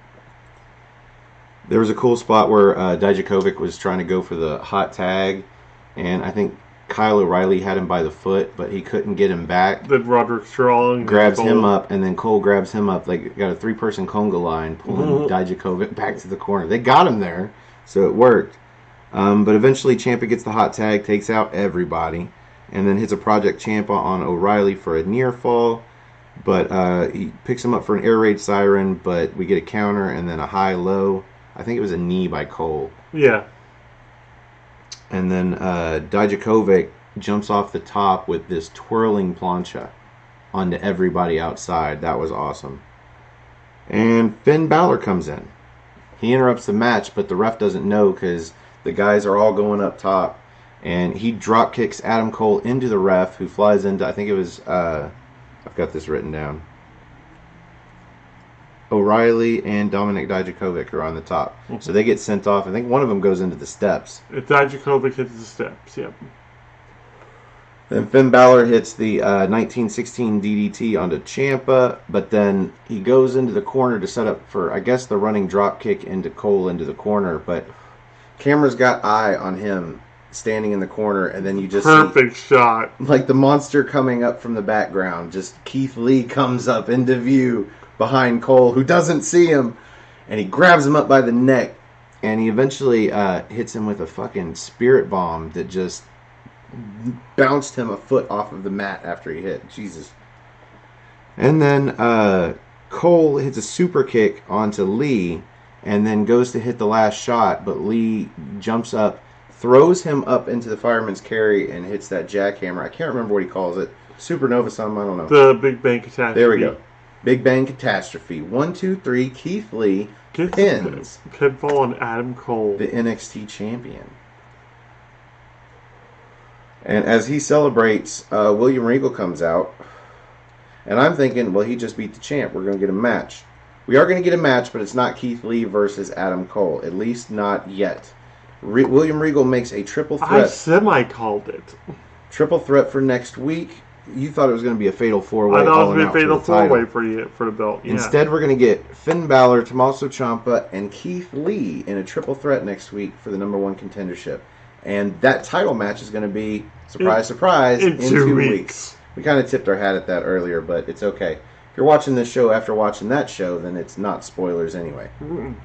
Speaker 2: There was a cool spot where Dijakovic was trying to go for the hot tag, and I think Kyle O'Reilly had him by the foot, but he couldn't get him back.
Speaker 1: Then Roderick Strong
Speaker 2: grabs him up, and then Cole grabs him up. Like, got a 3-person conga line pulling Dijakovic back to the corner. They got him there, so it worked. But eventually Ciampa gets the hot tag, takes out everybody, and then hits a Project Ciampa on O'Reilly for a near fall. But he picks him up for an air raid siren, but we get a counter and then a high-low. I think it was a knee by Cole.
Speaker 1: Yeah.
Speaker 2: And then Dijakovic jumps off the top with this twirling plancha onto everybody outside. That was awesome. And Finn Balor comes in. He interrupts the match, but the ref doesn't know because the guys are all going up top. And he drop kicks Adam Cole into the ref, who flies into, I think it was, I've got this written down. O'Reilly and Dominic Dijakovic are on the top. Mm-hmm. So they get sent off. I think one of them goes into the steps.
Speaker 1: Dijakovic hits the steps, yep.
Speaker 2: Then Finn Balor hits the 1916 DDT onto Ciampa, but then he goes into the corner to set up for, I guess, the running drop kick into Cole into the corner. But camera's got eye on him standing in the corner, and then you just
Speaker 1: perfect shot.
Speaker 2: Like the monster coming up from the background. Just Keith Lee comes up into view behind Cole, who doesn't see him, and he grabs him up by the neck, and he eventually hits him with a fucking spirit bomb that just bounced him a foot off of the mat after he hit. Jesus. And then Cole hits a super kick onto Lee, and then goes to hit the last shot, but Lee jumps up, throws him up into the fireman's carry, and hits that jackhammer. I can't remember what he calls it. Supernova something, I don't know.
Speaker 1: The Big Bang Catastrophe.
Speaker 2: There we go. Big Bang Catastrophe. 1, 2, 3. Keith Lee pins
Speaker 1: pinfall on Adam Cole,
Speaker 2: the NXT champion. And as he celebrates, William Regal comes out. And I'm thinking, well, he just beat the champ. We're going to get a match. We are going to get a match, but it's not Keith Lee versus Adam Cole. At least not yet. William Regal makes a triple threat.
Speaker 1: I semi-called it.
Speaker 2: Triple threat for next week. You thought it was going to be a fatal four-way.
Speaker 1: I thought it was going to be a fatal four-way for the belt. Yeah.
Speaker 2: Instead, we're going to get Finn Balor, Tommaso Ciampa, and Keith Lee in a triple threat next week for the number 1 contendership. And that title match is going to be, surprise, surprise, in 2 weeks. We kind of tipped our hat at that earlier, but it's okay. If you're watching this show after watching that show, then it's not spoilers anyway.
Speaker 1: Mm.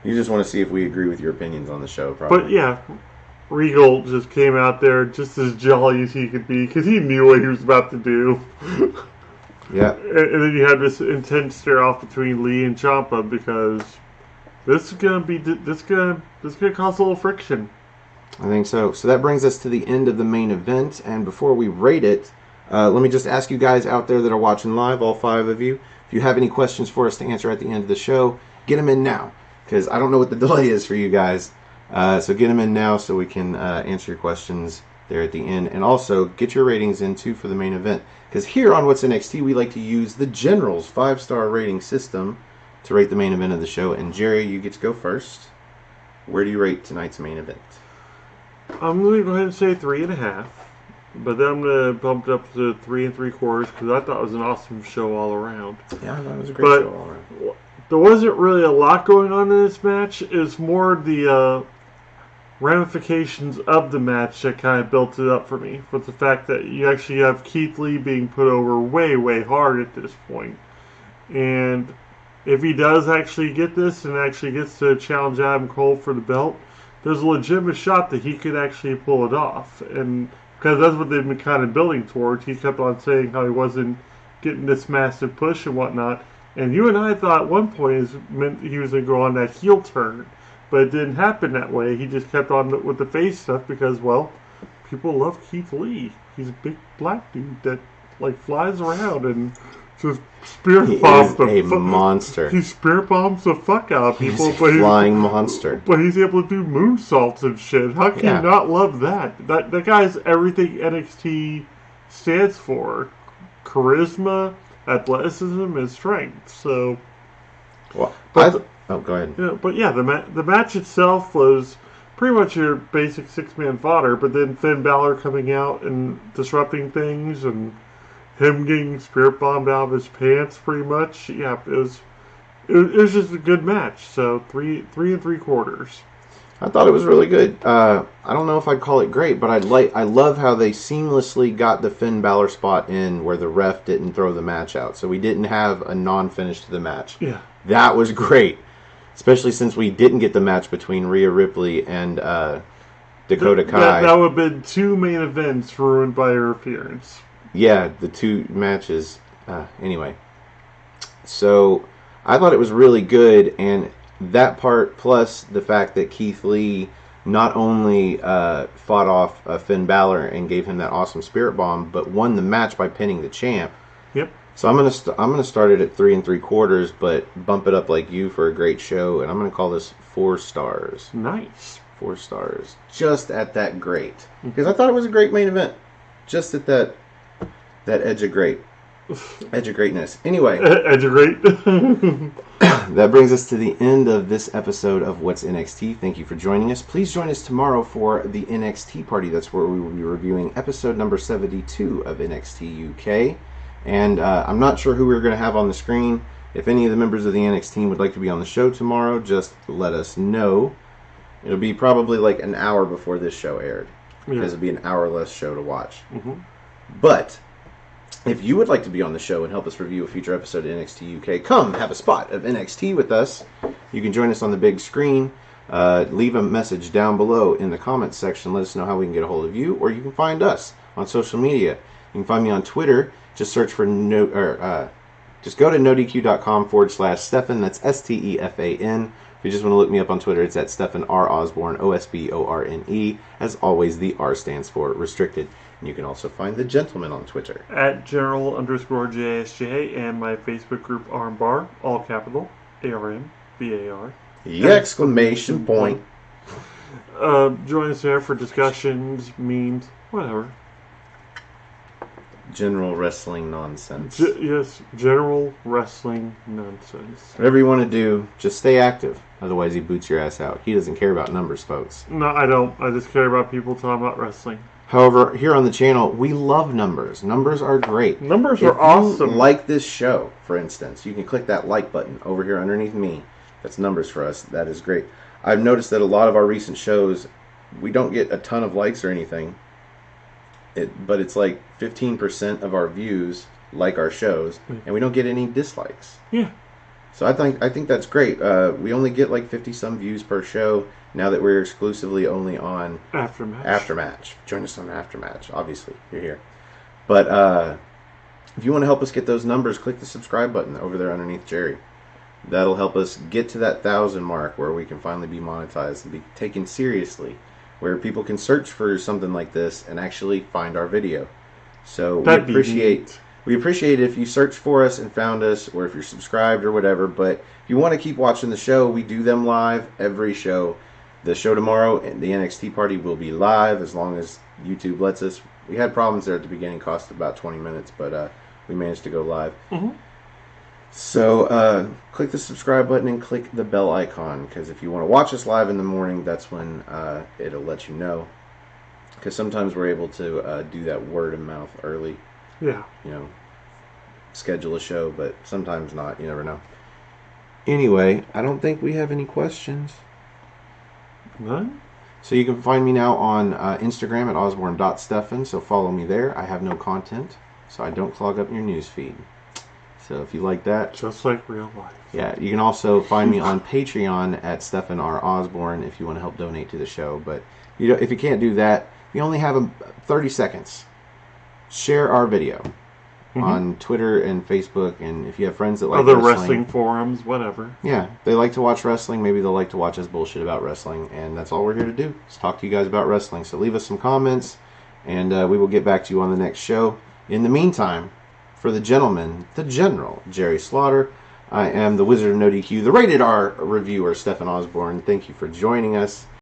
Speaker 2: You just want to see if we agree with your opinions on the show, probably.
Speaker 1: But yeah, Regal just came out there just as jolly as he could be because he knew what he was about to do.
Speaker 2: Yeah.
Speaker 1: And then you had this intense stare off between Lee and Ciampa because this is gonna cause a little friction.
Speaker 2: I think so. So that brings us to the end of the main event, and before we rate it, let me just ask you guys out there that are watching live, all 5 of you, if you have any questions for us to answer at the end of the show, get them in now, because I don't know what the delay is for you guys. So get them in now so we can answer your questions there at the end. And also, get your ratings in, too, for the main event. Because here on What's NXT, we like to use the General's 5-star rating system to rate the main event of the show. And Jerry, you get to go first. Where do you rate tonight's main event?
Speaker 1: I'm going to go ahead and say 3.5. But then I'm going to bump it up to 3 3/4 because I thought it was an awesome show all around.
Speaker 2: Yeah, I thought it was a great show all around.
Speaker 1: There wasn't really a lot going on in this match. It's more the ramifications of the match that kind of built it up for me. With the fact that you actually have Keith Lee being put over way, way hard at this point. And if he does actually get this and actually gets to challenge Adam Cole for the belt, there's a legitimate shot that he could actually pull it off. And because that's what they've been kind of building towards. He kept on saying how he wasn't getting this massive push and whatnot. And you and I thought at one point he was going to go on that heel turn. But it didn't happen that way. He just kept on with the face stuff because, well, people love Keith Lee. He's a big black dude that, like, flies around and Just spirit
Speaker 2: He
Speaker 1: bombs
Speaker 2: is a monster.
Speaker 1: He spirit bombs the fuck out of people.
Speaker 2: He's a flying monster.
Speaker 1: But he's able to do moonsaults and shit. How can you not love that? That guy's everything NXT stands for. Charisma, athleticism, and strength. So...
Speaker 2: Well,
Speaker 1: go
Speaker 2: ahead.
Speaker 1: Yeah, but yeah, the match itself was pretty much your basic 6-man fodder, but then Finn Balor coming out and disrupting things and him getting spirit bombed out of his pants pretty much. Yeah, it was just a good match. So 3 3/4.
Speaker 2: I thought it was really good. I don't know if I'd call it great, but I love how they seamlessly got the Finn Balor spot in where the ref didn't throw the match out. So we didn't have a non-finish to the match.
Speaker 1: Yeah.
Speaker 2: That was great. Especially since we didn't get the match between Rhea Ripley and Dakota Kai.
Speaker 1: That would have been 2 main events ruined by interference.
Speaker 2: Yeah, the 2 matches. Anyway. So, I thought it was really good, and that part, plus the fact that Keith Lee not only fought off Finn Balor and gave him that awesome spirit bomb, but won the match by pinning the champ.
Speaker 1: Yep.
Speaker 2: So I'm gonna start it at 3 3/4, but bump it up like you for a great show, and I'm gonna call this 4 stars.
Speaker 1: Nice.
Speaker 2: 4 stars. Just at that great, because I thought it was a great main event. Just at that edge of great. Edge of greatness. Anyway.
Speaker 1: Edge of great.
Speaker 2: That brings us to the end of this episode of What's NXT. Thank you for joining us. Please join us tomorrow for the NXT party. That's where we will be reviewing episode number 72 of NXT UK. And I'm not sure who we're going to have on the screen. If any of the members of the NXT team would like to be on the show tomorrow, just let us know. It'll be probably like an hour before this show aired. Because it'll be an hour-less show to watch. Mm-hmm. But if you would like to be on the show and help us review a future episode of NXT UK, come have a spot of NXT with us. You can join us on the big screen. Leave a message down below in the comments section. Let us know how we can get a hold of you. Or you can find us on social media. You can find me on Twitter. Just search for just go to nodq.com/Stefan. That's Stefan. If you just want to look me up on Twitter, it's at Stefan R. Osborne, OSBORNE. As always, the R stands for restricted. And you can also find the gentleman on Twitter
Speaker 1: at General_JSJ and my Facebook group Armbar, all capital, ARMBAR.
Speaker 2: Exclamation point.
Speaker 1: Join us there for discussions, memes, whatever.
Speaker 2: General wrestling nonsense.
Speaker 1: Yes, general wrestling nonsense.
Speaker 2: Whatever you want to do, just stay active. Otherwise, he boots your ass out. He doesn't care about numbers, folks.
Speaker 1: No, I don't. I just care about people talking about wrestling.
Speaker 2: However, here on the channel, we love numbers. Numbers are great.
Speaker 1: Numbers are awesome.
Speaker 2: If you like this show, for instance, you can click that like button over here underneath me. That's numbers for us. That is great. I've noticed that a lot of our recent shows, we don't get a ton of likes or anything. But it's like 15% of our views like our shows, and we don't get any dislikes.
Speaker 1: Yeah.
Speaker 2: So I think that's great. We only get like 50-some views per show now that we're exclusively only on Aftermatch. Join us on Aftermatch. Obviously, you're here. But if you want to help us get those numbers, click the subscribe button over there underneath Jerry. That'll help us get to that 1,000 mark where we can finally be monetized and be taken seriously, where people can search for something like this and actually find our video. So we appreciate if you search for us and found us, or if you're subscribed or whatever. But if you want to keep watching the show, we do them live every show. The show tomorrow and the NXT party will be live as long as YouTube lets us. We had problems there at the beginning, cost about 20 minutes, but we managed to go live. Mm-hmm. So click the subscribe button and click the bell icon, because if you want to watch us live in the morning, that's when it'll let you know. Because sometimes we're able to do that word of mouth early.
Speaker 1: Yeah.
Speaker 2: You know, schedule a show, but sometimes not. You never know. Anyway, I don't think we have any questions.
Speaker 1: None?
Speaker 2: So you can find me now on Instagram at osborne.stefan, so follow me there. I have no content, so I don't clog up your news feed. So if you like that...
Speaker 1: Just like real life.
Speaker 2: Yeah, you can also find me on Patreon at Stefan R. Osborne if you want to help donate to the show. But if you can't do that, you only have 30 seconds. Share our video on Twitter and Facebook, and if you have friends that like
Speaker 1: other wrestling forums, whatever.
Speaker 2: Yeah, they like to watch wrestling. Maybe they'll like to watch us bullshit about wrestling, and that's all we're here to do, is talk to you guys about wrestling. So leave us some comments, and we will get back to you on the next show. In the meantime, For the gentleman, the General, Jerry Slaughter, I am the Wizard of No DQ, the Rated R reviewer, Stefan Osborne. Thank you for joining us.